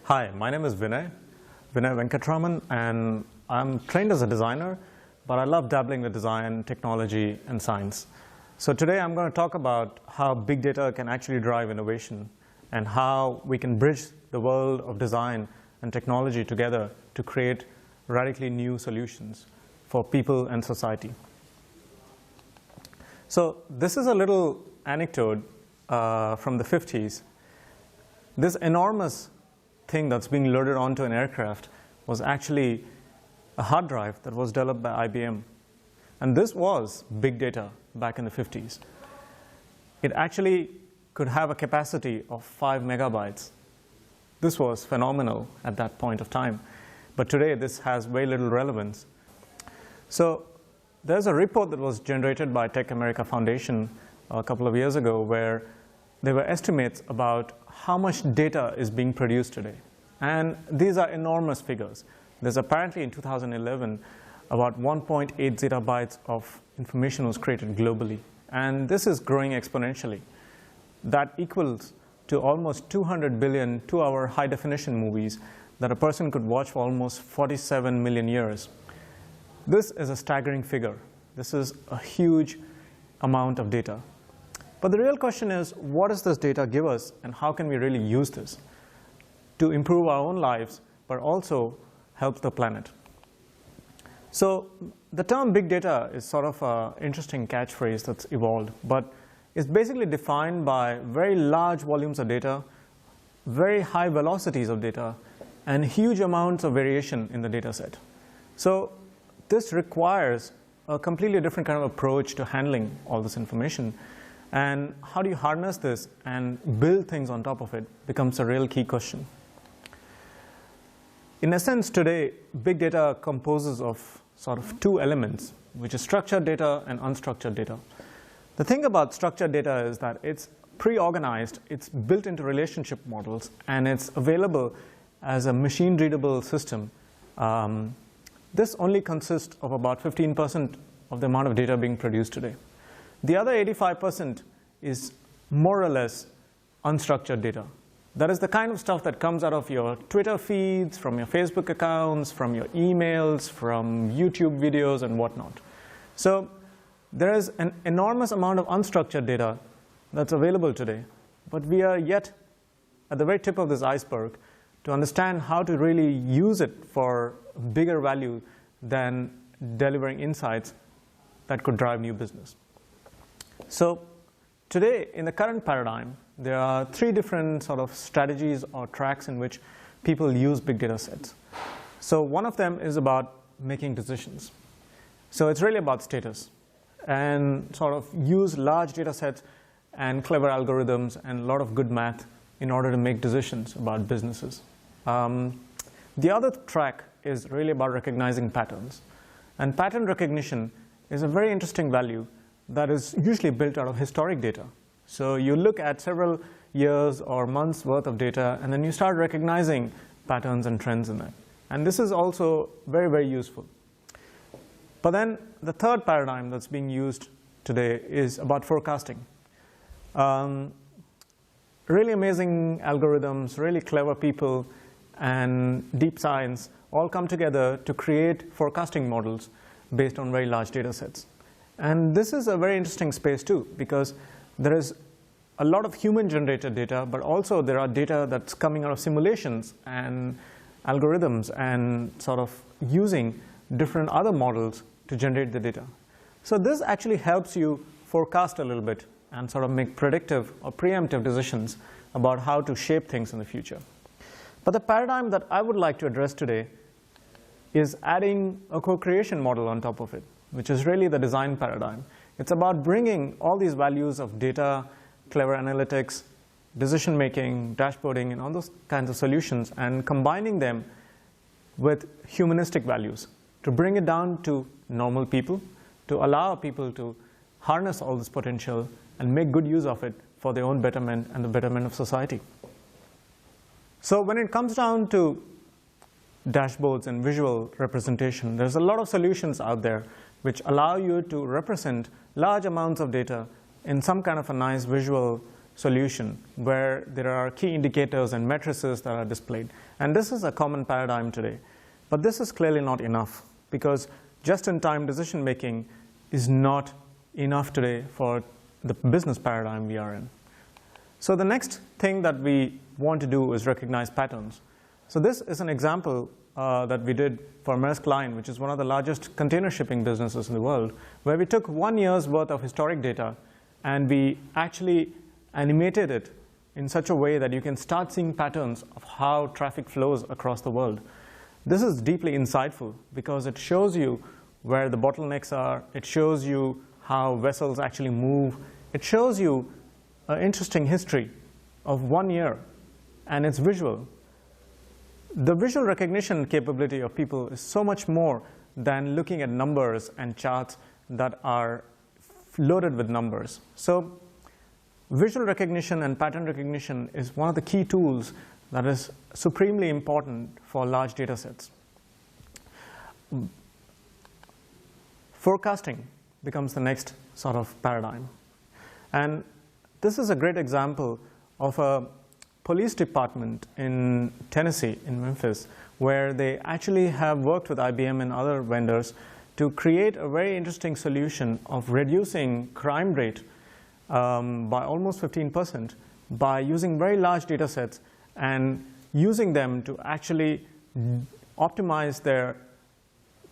Hi, my name is Vinay Venkatraman, and I'm trained as a designer, but I love dabbling with design, technology, and science. So today I'm going to talk about how big data can actually drive innovation and how we can bridge the world of design and technology together to create radically new solutions for people and society. So this is a little anecdote from the 50s. This enormous thing that's being loaded onto an aircraft was actually a hard drive that was developed by IBM. And this was big data back in the 50s. It actually could have a capacity of 5 megabytes. This was phenomenal at that point of time. But today, this has very little relevance. So there's a report that was generated by Tech America Foundation a couple of years ago where there were estimates about how much data is being produced today. And these are enormous figures. There's apparently in 2011 about 1.8 zettabytes of information was created globally. And this is growing exponentially. That equals to almost 200 billion 2-hour high-definition movies that a person could watch for almost 47 million years. This is a staggering figure. This is a huge amount of data. But the real question is, what does this data give us, and how can we really use this to improve our own lives, but also help the planet? So the term big data is sort of an interesting catchphrase that's evolved, but it's basically defined by very large volumes of data, very high velocities of data, and huge amounts of variation in the data set. So this requires a completely different kind of approach to handling all this information. And how do you harness this and build things on top of it becomes a real key question. In essence, today, big data composes of sort of two elements, which is structured data and unstructured data. The thing about structured data is that it's pre-organized, it's built into relationship models, and it's available as a machine-readable system. This only consists of about 15% of the amount of data being produced today. The other 85% is more or less unstructured data. That is the kind of stuff that comes out of your Twitter feeds, from your Facebook accounts, from your emails, from YouTube videos, and whatnot. So there is an enormous amount of unstructured data that's available today, but we are yet at the very tip of this iceberg to understand how to really use it for bigger value than delivering insights that could drive new business. So today, in the current paradigm, there are three different sort of strategies or tracks in which people use big data sets. So one of them is about making decisions. So it's really about status and sort of use large data sets and clever algorithms and a lot of good math in order to make decisions about businesses. The other track is really about recognizing patterns. And pattern recognition is a very interesting value that is usually built out of historic data. So you look at several years or months worth of data, and then you start recognizing patterns and trends in that. And this is also very, very useful. But then the third paradigm that's being used today is about forecasting. Really amazing algorithms, really clever people, and deep science all come together to create forecasting models based on very large data sets. And this is a very interesting space too, because there is a lot of human-generated data, but also there are data that's coming out of simulations and algorithms and sort of using different other models to generate the data. So this actually helps you forecast a little bit and sort of make predictive or preemptive decisions about how to shape things in the future. But the paradigm that I would like to address today is adding a co-creation model on top of it, which is really the design paradigm. It's about bringing all these values of data, clever analytics, decision-making, dashboarding, and all those kinds of solutions, and combining them with humanistic values to bring it down to normal people, to allow people to harness all this potential and make good use of it for their own betterment and the betterment of society. So when it comes down to dashboards and visual representation, there's a lot of solutions out there which allow you to represent large amounts of data in some kind of a nice visual solution where there are key indicators and matrices that are displayed. And this is a common paradigm today. But this is clearly not enough, because just-in-time decision-making is not enough today for the business paradigm we are in. So the next thing that we want to do is recognize patterns. So this is an example that we did for Maersk Line, which is one of the largest container shipping businesses in the world, where we took 1 year's worth of historic data and we actually animated it in such a way that you can start seeing patterns of how traffic flows across the world. This is deeply insightful because it shows you where the bottlenecks are. It shows you how vessels actually move. It shows you an interesting history of 1 year, and it's visual. The visual recognition capability of people is so much more than looking at numbers and charts that are loaded with numbers. So visual recognition and pattern recognition is one of the key tools that is supremely important for large data sets. Forecasting becomes the next sort of paradigm. And this is a great example of a police department in Tennessee, in Memphis, where they actually have worked with IBM and other vendors to create a very interesting solution of reducing crime rate by almost 15% by using very large data sets and using them to actually optimize their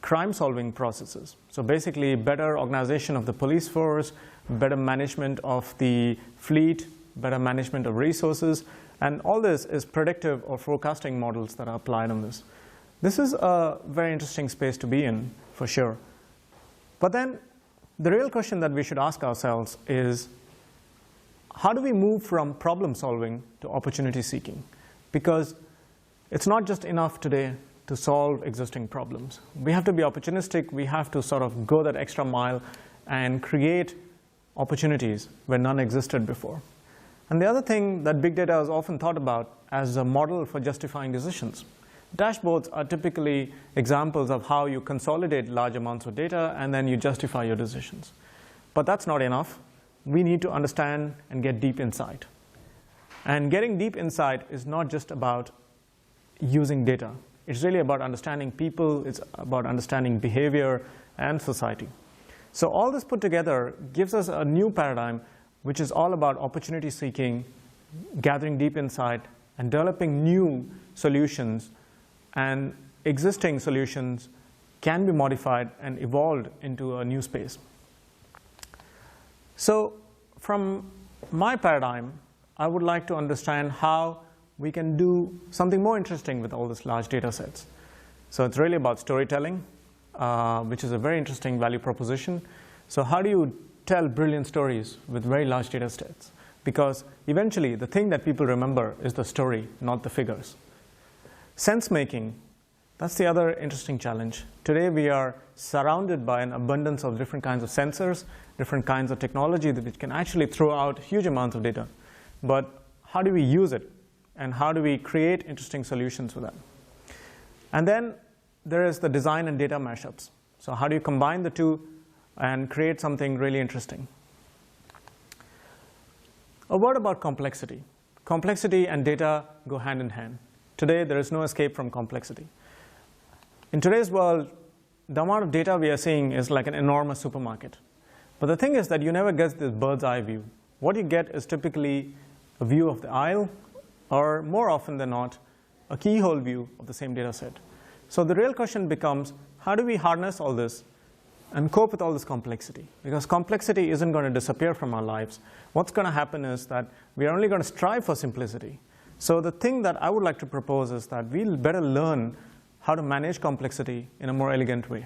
crime-solving processes. So basically, better organization of the police force, better management of the fleet, better management of resources, and all this is predictive or forecasting models that are applied on this. This is a very interesting space to be in, for sure. But then the real question that we should ask ourselves is, how do we move from problem solving to opportunity seeking? Because it's not just enough today to solve existing problems. We have to be opportunistic. We have to sort of go that extra mile and create opportunities where none existed before. And the other thing that big data is often thought about as a model for justifying decisions. Dashboards are typically examples of how you consolidate large amounts of data and then you justify your decisions. But that's not enough. We need to understand and get deep insight. And getting deep insight is not just about using data. It's really about understanding people. It's about understanding behavior and society. So all this put together gives us a new paradigm, which is all about opportunity seeking, gathering deep insight, and developing new solutions. And existing solutions can be modified and evolved into a new space. So from my paradigm, I would like to understand how we can do something more interesting with all these large data sets. So it's really about storytelling, which is a very interesting value proposition. So how do you tell brilliant stories with very large data sets? Because eventually, the thing that people remember is the story, not the figures. Sense making, that's the other interesting challenge. Today, we are surrounded by an abundance of different kinds of sensors, different kinds of technology that can actually throw out huge amounts of data. But how do we use it? And how do we create interesting solutions for that? And then there is the design and data mashups. So how do you combine the two and create something really interesting? A word about complexity. Complexity and data go hand in hand. Today, there is no escape from complexity. In today's world, the amount of data we are seeing is like an enormous supermarket. But the thing is that you never get this bird's eye view. What you get is typically a view of the aisle, or more often than not, a keyhole view of the same data set. So the real question becomes, how do we harness all this and cope with all this complexity? Because complexity isn't going to disappear from our lives. What's going to happen is that we are only going to strive for simplicity. So the thing that I would like to propose is that we'll better learn how to manage complexity in a more elegant way.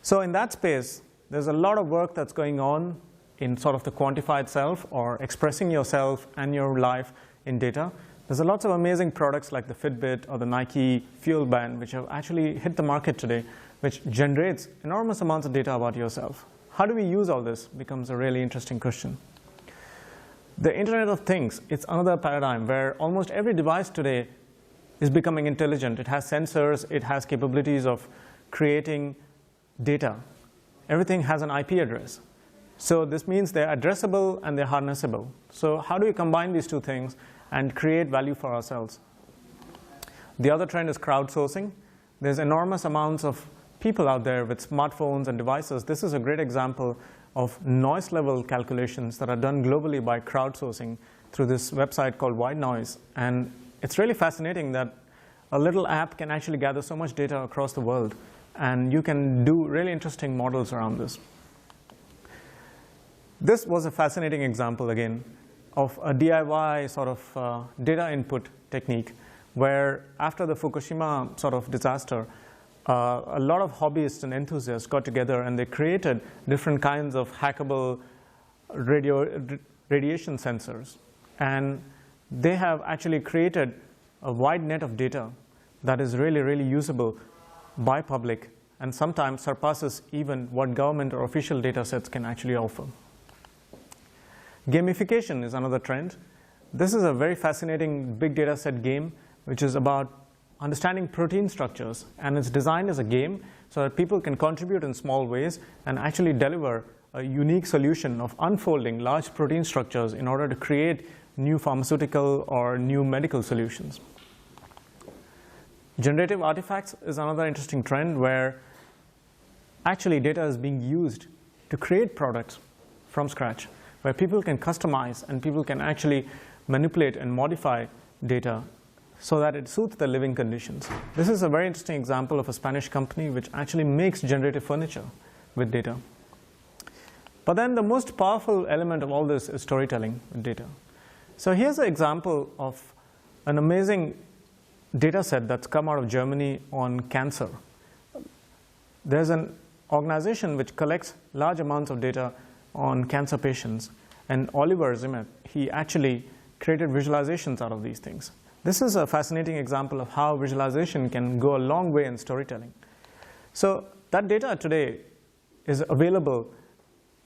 So in that space, there's a lot of work that's going on in sort of the quantified self, or expressing yourself and your life in data. There's lots of amazing products like the Fitbit or the Nike Fuel Band, which have actually hit the market today, which generates enormous amounts of data about yourself. How do we use all this becomes a really interesting question. The Internet of Things, it's another paradigm where almost every device today is becoming intelligent. It has sensors, it has capabilities of creating data. Everything has an IP address. So this means they're addressable and they're harnessable. So how do we combine these two things and create value for ourselves? The other trend is crowdsourcing. There's enormous amounts of people out there with smartphones and devices. This is a great example of noise level calculations that are done globally by crowdsourcing through this website called White Noise. And it's really fascinating that a little app can actually gather so much data across the world, and you can do really interesting models around this. This was a fascinating example, again, of a DIY sort of data input technique where after the Fukushima sort of disaster, a lot of hobbyists and enthusiasts got together and they created different kinds of hackable radiation sensors. And they have actually created a wide net of data that is really, really usable by public and sometimes surpasses even what government or official data sets can actually offer. Gamification is another trend. This is a very fascinating big data set game which is about understanding protein structures, and it's designed as a game so that people can contribute in small ways and actually deliver a unique solution of unfolding large protein structures in order to create new pharmaceutical or new medical solutions. Generative artifacts is another interesting trend where actually data is being used to create products from scratch, where people can customize and people can actually manipulate and modify data so that it suits the living conditions. This is a very interesting example of a Spanish company which actually makes generative furniture with data. But then the most powerful element of all this is storytelling with data. So here's an example of an amazing data set that's come out of Germany on cancer. There's an organization which collects large amounts of data on cancer patients, and Oliver Zimmet, he actually created visualizations out of these things. This is a fascinating example of how visualization can go a long way in storytelling. So that data today is available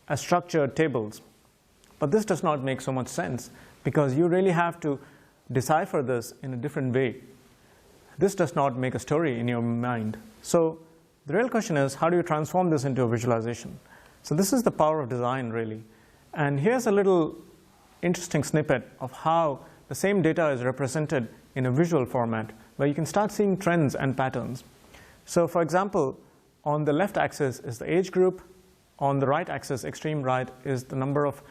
as structured tables, but this does not make so much sense because you really have to decipher this in a different way. This does not make a story in your mind. So the real question is, how do you transform this into a visualization? So this is the power of design, really. And here's a little interesting snippet of how the same data is represented in a visual format, where you can start seeing trends and patterns. So for example, on the left axis is the age group. On the right axis, extreme right, is the number of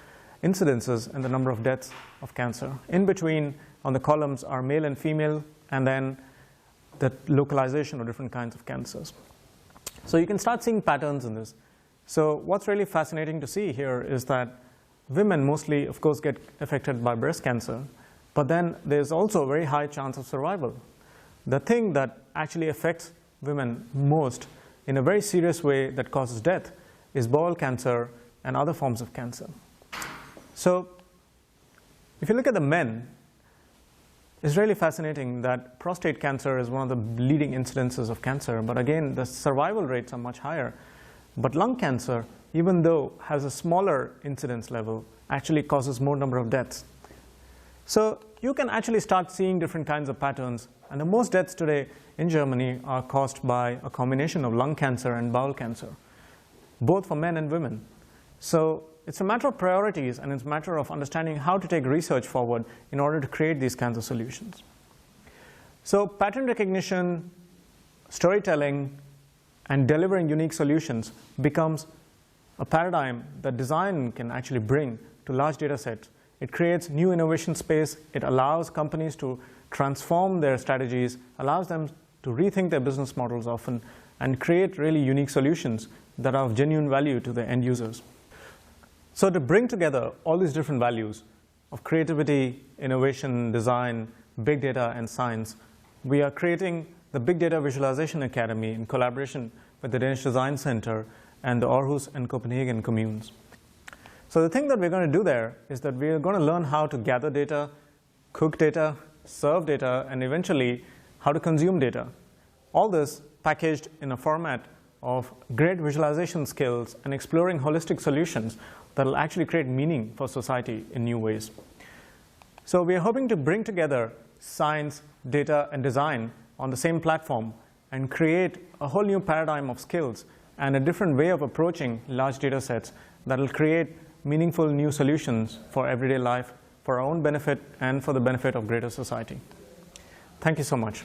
incidences and the number of deaths of cancer. In between, on the columns, are male and female, and then the localization of different kinds of cancers. So you can start seeing patterns in this. So what's really fascinating to see here is that women mostly, of course, get affected by breast cancer, but then there's also a very high chance of survival. The thing that actually affects women most in a very serious way that causes death is bowel cancer and other forms of cancer. So if you look at the men, it's really fascinating that prostate cancer is one of the leading incidences of cancer, but again, the survival rates are much higher. But lung cancer, even though has a smaller incidence level, actually causes more number of deaths. So you can actually start seeing different kinds of patterns, and the most deaths today in Germany are caused by a combination of lung cancer and bowel cancer, both for men and women. So it's a matter of priorities, and it's a matter of understanding how to take research forward in order to create these kinds of solutions. So pattern recognition, storytelling, and delivering unique solutions becomes a paradigm that design can actually bring to large data sets. It creates new innovation space. It allows companies to transform their strategies, allows them to rethink their business models often, and create really unique solutions that are of genuine value to the end users. So to bring together all these different values of creativity, innovation, design, big data, and science, we are creating the Big Data Visualization Academy in collaboration with the Danish Design Center and the Aarhus and Copenhagen communes. So the thing that we're going to do there is that we're going to learn how to gather data, cook data, serve data, and eventually how to consume data. All this packaged in a format of great visualization skills and exploring holistic solutions that will actually create meaning for society in new ways. So we are hoping to bring together science, data, and design on the same platform and create a whole new paradigm of skills and a different way of approaching large data sets that will create meaningful new solutions for everyday life, for our own benefit and for the benefit of greater society. Thank you so much.